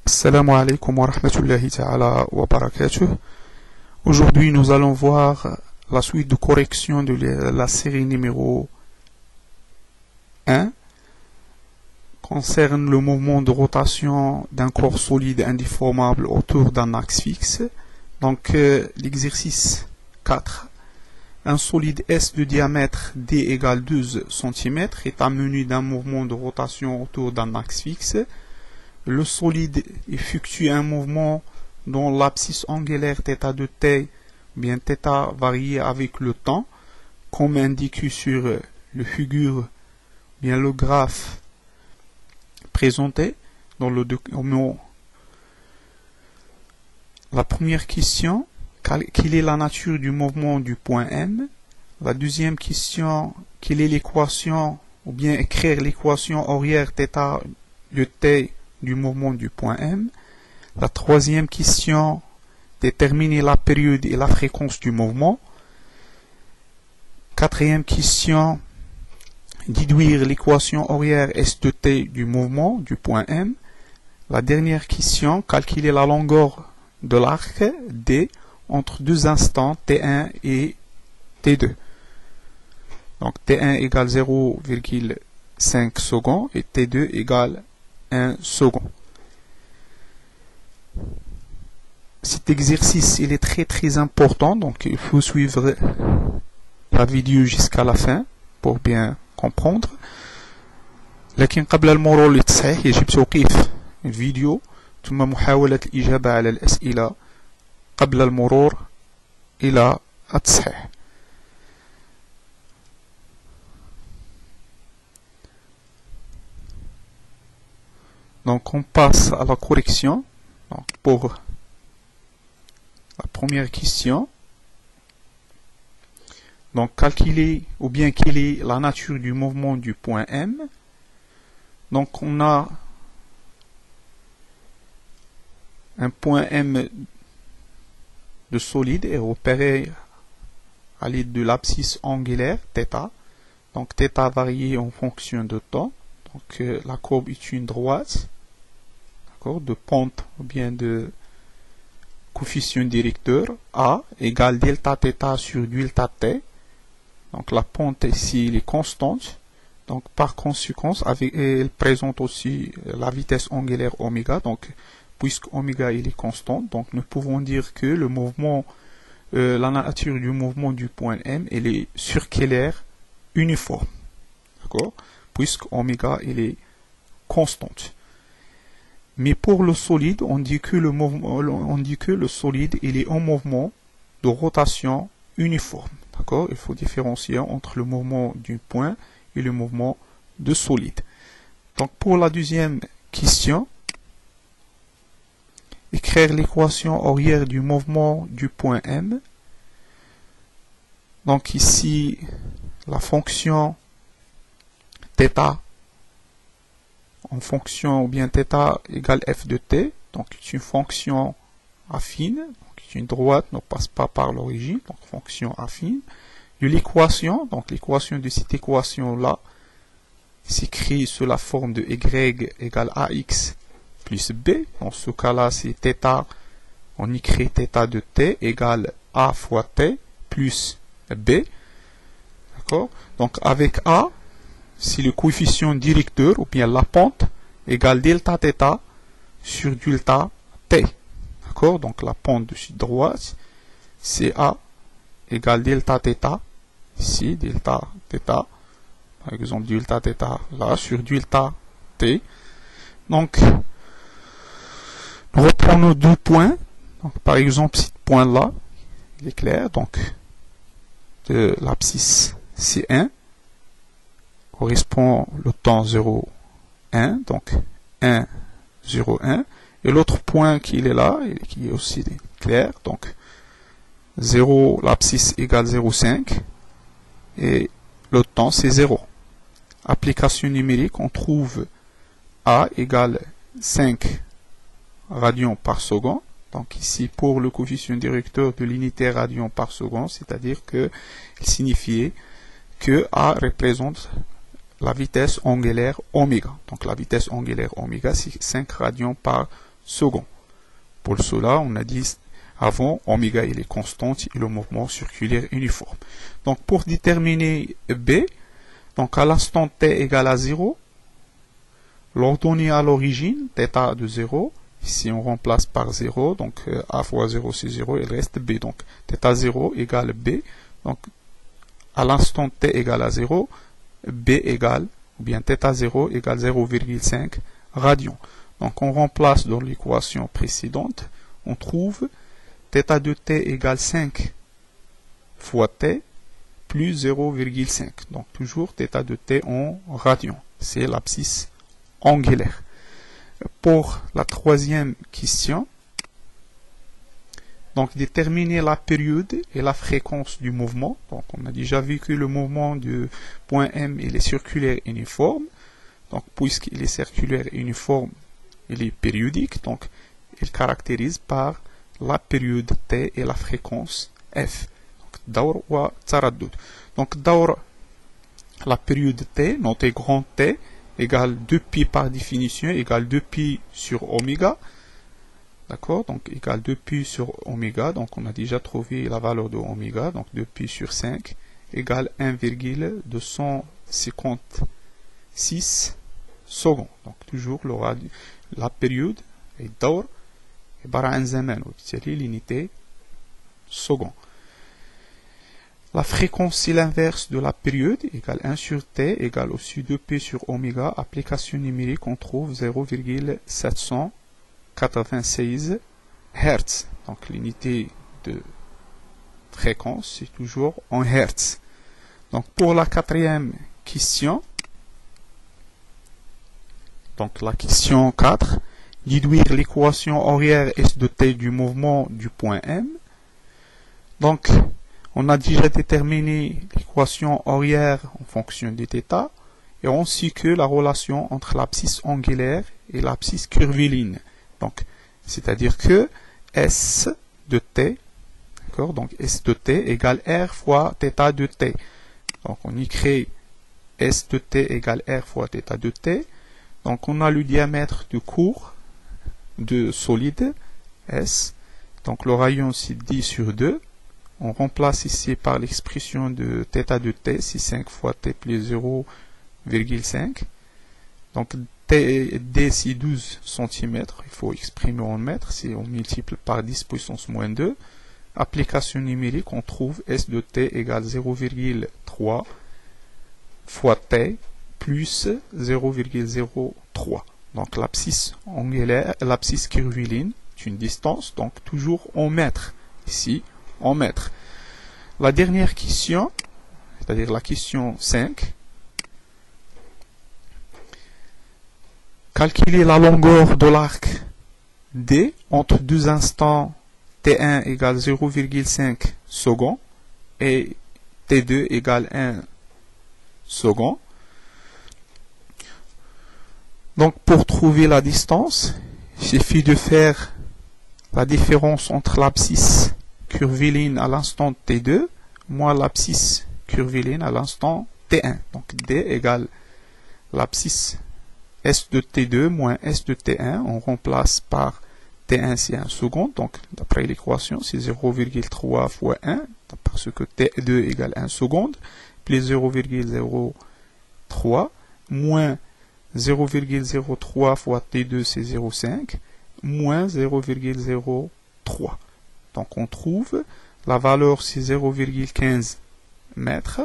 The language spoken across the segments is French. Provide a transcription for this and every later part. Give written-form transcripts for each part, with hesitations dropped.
Assalamu alaikum wa rahmatullahi ta'ala wa barakatuh. Aujourd'hui, nous allons voir la suite de correction de la série numéro 1 concerne le mouvement de rotation d'un corps solide indéformable autour d'un axe fixe. Donc, l'exercice 4. Un solide S de diamètre D égale 12 cm est amené d'un mouvement de rotation autour d'un axe fixe. Le solide effectue un mouvement dont l'abscisse angulaire θ de t, bien θ varie avec le temps, comme indiqué sur le figure, bien le graphe présenté dans le document. La première question, quelle est la nature du mouvement du point M? La deuxième question, quelle est l'équation, ou bien écrire l'équation horaire θ de t du mouvement du point M. La troisième question, déterminer la période et la fréquence du mouvement. Quatrième question, déduire l'équation horaire S de t du mouvement du point M. La dernière question, calculer la longueur de l'arc D entre deux instants T1 et T2. Donc T1 égale 0,5 secondes et T2 égale 1 second. Cet exercice il est très important, donc il faut suivre la vidéo jusqu'à la fin pour bien comprendre. لكن قبل المرور للتصحيح يجب توقيف الفيديو ثم محاولة الإجابة على الأسئلة قبل المرور إلى التصحيح. Donc on passe à la correction. Donc, pour la première question, donc calculer ou bien quelle est la nature du mouvement du point M. Donc on a un point M de solide et repéré à l'aide de l'abscisse angulaire θ. Donc θ varie en fonction de temps. Donc la courbe est une droite, de pente ou bien de coefficient directeur A égale delta θ sur delta t. Donc la pente ici elle est constante. Donc par conséquence, elle présente aussi la vitesse angulaire oméga. Donc puisque oméga il est constante, donc nous pouvons dire que le mouvement, la nature du mouvement du point M, elle est circulaire uniforme. D'accord? Puisque oméga il est constante. Mais pour le solide, on dit que le solide il est en mouvement de rotation uniforme. D'accord? Il faut différencier entre le mouvement du point et le mouvement de solide. Donc pour la deuxième question, écrire l'équation horaire du mouvement du point M. Donc ici, la fonction θ en fonction ou bien θ égale f de t, donc c'est une fonction affine, donc c'est une droite, ne passe pas par l'origine, donc fonction affine. De l'équation, donc l'équation de cette équation là s'écrit sous la forme de y égale ax plus b. Dans ce cas là c'est θ, on écrit θ de t égale a fois t plus b. D'accord? Donc avec a, c'est le coefficient directeur ou bien la pente égale delta θ sur delta t. D'accord? Donc la pente de cette droite, c'est A égale delta θ, ici delta θ, par exemple delta θ là sur delta t. Donc nous reprenons deux points. Donc, par exemple, ce point là, il est clair, donc de l'abscisse C1 correspond le temps 0, 1, donc 1, 0, 1, et l'autre point qui est là, et qui est aussi clair, donc 0, l'abscisse égale 0,5, et le temps c'est 0. Application numérique, on trouve A égale 5 radians par seconde, donc ici pour le coefficient directeur de l'unité radian par seconde, c'est-à-dire que il signifiait que A représente la vitesse angulaire oméga. Donc la vitesse angulaire oméga, c'est 5 radians par secondes. Pour cela, on a dit avant, oméga il est constante et le mouvement circulaire uniforme. Donc pour déterminer B, donc à l'instant t égale à 0, l'ordonnée à l'origine, θ de 0, ici on remplace par 0, donc A fois 0 c'est 0, il reste B. Donc θ 0 égale B, donc à l'instant t égale à 0, B égale, ou bien θ 0 égale 0,5 radian. Donc on remplace dans l'équation précédente, on trouve θ de t égale 5 fois t plus 0,5. Donc toujours θ de t en radian. C'est l'abscisse angulaire. Pour la troisième question, donc déterminer la période et la fréquence du mouvement. Donc on a déjà vu que le mouvement du point M il est circulaire uniforme. Donc puisqu'il est circulaire uniforme, il est périodique. Donc il caractérise par la période t et la fréquence f. Donc daur taraddud. Donc daur, la période t, notée grand T, égale 2π par définition, égale 2π sur oméga. D'accord? Donc égale 2π sur oméga. Donc on a déjà trouvé la valeur de oméga. Donc 2π sur 5 égale 1,256 secondes. Donc toujours la période est daur عبارة عن زمان وبالتالي l'unité seconde. La fréquence c'est l'inverse de la période, égale 1 sur t, égale aussi 2p sur oméga. Application numérique, on trouve 0,796 Hz. Donc l'unité de fréquence, c'est toujours en Hz. Donc pour la quatrième question, donc la question 4, déduire l'équation horaire S de t du mouvement du point M. Donc, on a déjà déterminé l'équation horaire en fonction de θ, et ainsi que la relation entre l'abscisse angulaire et l'abscisse curviligne. Donc, c'est-à-dire que S de t, d'accord, donc S de t égale R fois θ de t. Donc, on y crée S de t égale R fois θ de t. Donc, on a le diamètre du cours de solide S. Donc, le rayon, c'est 10 sur 2. On remplace ici par l'expression de θ de t, c'est 5 fois t plus 0,5. Donc, d, c'est 12 cm. Il faut exprimer en mètres. Si on multiplie par 10 puissance moins 2. Application numérique, on trouve S de t égale 0,3 fois t plus 0,03. Donc, l'abscisse angulaire, l'abscisse curviligne, c'est une distance, donc toujours en mètres. Ici, en mètres. La dernière question, c'est-à-dire la question 5, calculer la longueur de l'arc D entre deux instants T1 égale 0,5 secondes et T2 égale 1 seconde. Donc pour trouver la distance, il suffit de faire la différence entre l'abscisse curviligne à l'instant T2 moins l'abscisse curviligne à l'instant T1. Donc D égale l'abscisse S de T2 moins S de T1. On remplace par T1 c'est 1 seconde. Donc d'après l'équation c'est 0,3 fois 1 parce que T2 égale 1 seconde plus 0,03 moins 0,03 fois T2 c'est 0,5 moins 0,03. Donc on trouve la valeur c'est 0,15 mètres.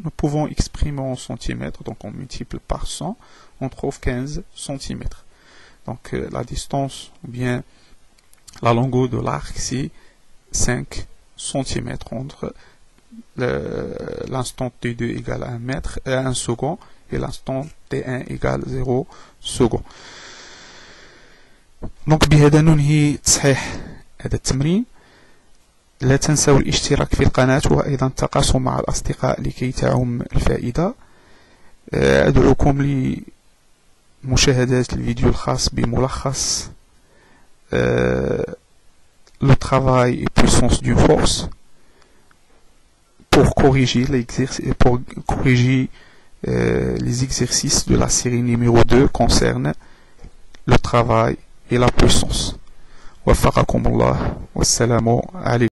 Nous pouvons exprimer en centimètres, donc on multiplie par 100, on trouve 15 centimètres. Donc la distance ou bien la longueur de l'arc c'est 5 centimètres entre l'instant T2 égale 1 mètre, 1 seconde et l'instant T1 égale 0 seconde. Donc بهذا ننهي تصحيح هذا التمرين. لا تنسوا الاشتراك في القناة وأيضا التقاسم مع الأصدقاء لكي تعم الفائدة. أدعوكم لمشاهدة الفيديو الخاص بملخص le travail et puissance d'une force pour corriger les exercices de la série numéro 2 concernant le travail et la puissance. وفقكم الله والسلام عليكم.